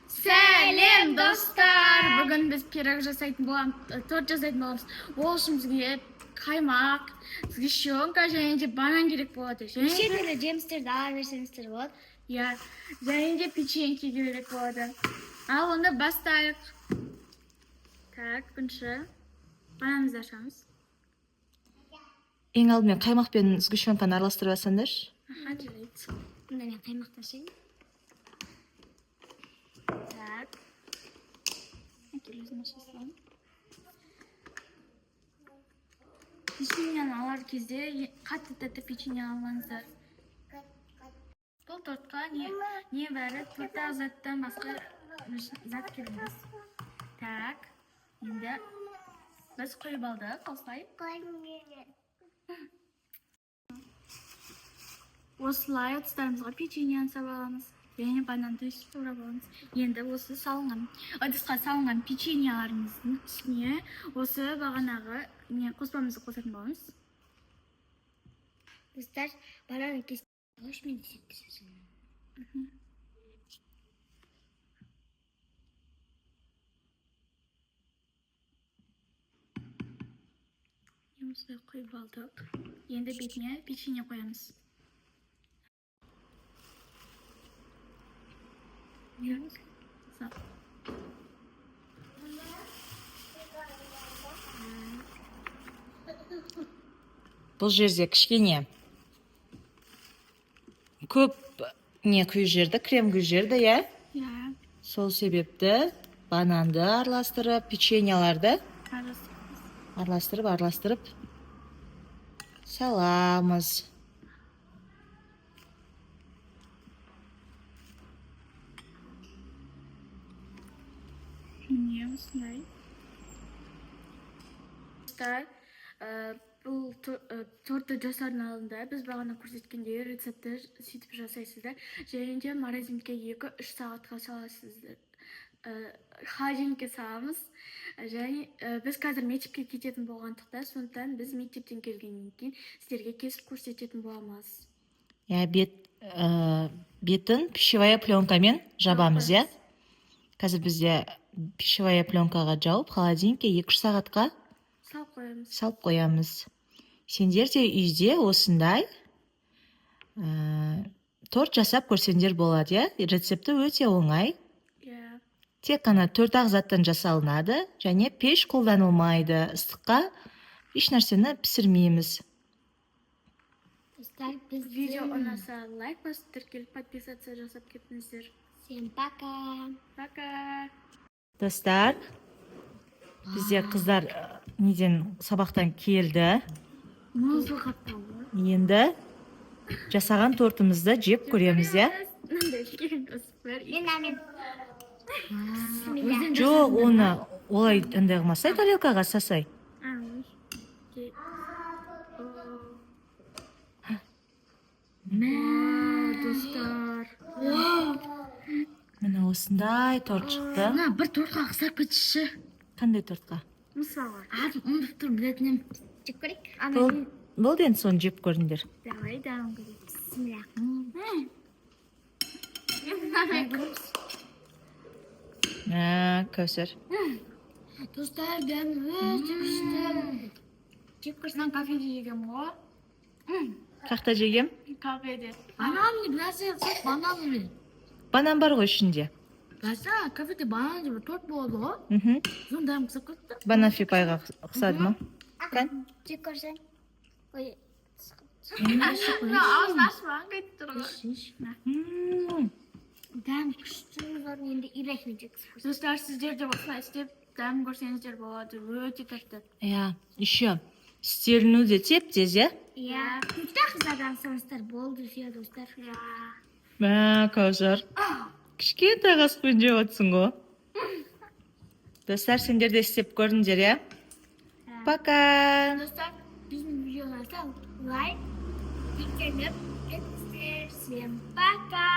Сәлем достар! Бүгін біз пирог жасайтын боламыз, торт жасайтын боламыз. Ол үшін бізге қаймақ, сгущенка және де банан керек болады. Неше түрлі жемістерді ала берсеңіздер болады. Иә, және де печеньки керек болады. Ал онда бастайық. Так, бірінші бананымызды ашамыз. Ең алдымен қаймақ пен сгущенканы араластырып алсаңдаршы. Аха, жарайды. Онда мен қаймақты ашайын. Так. Өзім ашасам. Печеньені алар кезде қатты тәтті печенье алмаңыздар. Бұл тортқа не бәрі торттағы заттан басқа зат келмес. Так, енді біз қойып алдық, осылай. Осылай ыдыстарымызға печеньені салып аламыз. Және бананды турап аламыз. Енді осы салынған, ыдысқа салынған печеньеларымыздың үстіне осы бағанағы қоспамызды қосатын боламыз. Достар, бананы кесіп алыш мен десек. Осылай қойып алдық. Енді бетіне печенье қоямыз. Бұл жерде кішкене көп не құйып жерді, крем құйып жерді, иә? Иә. Сол себепті бананды араластырып, печеньеларды араластырып саламыз. Міне осындай. Достар, бұл тортты жасардың алдында біз бағана көрсеткендей рецепті сөйтіп жасайсыздар. Және де морозилкаға 2-3 сағатқа саласыздар. Холодильникке саламыз. Және біз қазір мектепке кететін болғандықтан, сондықтан біз мектептен келгеннен кейін сіздерге кесіп көрсететін боламыз. Иә, бетін пищевая пленкамен жабамыз, иә? Қазір бізде пищевая пленкаға жауып, холодильникке 2-3 сағатқа салып қоямыз. Сендер де үйде осындай торт жасап көрсеңдер болады, иә? Рецепті өте оңай. Тек қана 4 заттан жасалынады, және пеш қолданылмайды. Ыстыққа еш нәрсені пісірмейміз. Достар, біз Видео ұнаса лайк басып, тіркеліп подписаться жасап кетіңіздер. Всем пока. Пока. Достар, бізде қыздар неден сабақтан келді. Мұзы қаптауы. Енді жасаған тортымызды жеп көреміз, иә? Мен Жоқ, оны олай андай қылмасай, тарелкаға сасай. Достар. Міне осындай торт шықты. Бір тортқа қысап кетші. Қандай тортқа? Мысалы. Ұмытып тұр, білетінім. жеп көрейік. Болды енді соны жеп көріңдер. Давай, дам көрейік. Бисмилlah. Көсір. Достар, дәмі өте күшті. Жеп көрсен кафеде жегем ғой. Қақта жегем? Кафеде. Банан не нәрсе қылсақ, банан емес. Банан бар ғой ішінде. Баса, кафеде банан деп торт болады ғой. Соны дәмі қысып кетті. Банан фипайға ұқсады ма? Жеп көрсең. Ой, Ауызын ашпаған қайтып тұр ғой. дәмі күшті затын енді ирекне жексіз. Достар, сіздер де осылай істеп дәмін көрсеңіздер болады. Өте тәтті. Иә, еще стерну де теп-тез, иә? Иә, күшті қыздардан саңыздар болды, все достар. Кәусар. Кішкентай қаспен жеп отырсың ғой. Достар, сендер де істеп көріңдер, иә? Пока. Достар, біздің видеоға лайк, тіркеліп кетіңіздер. Всем пока.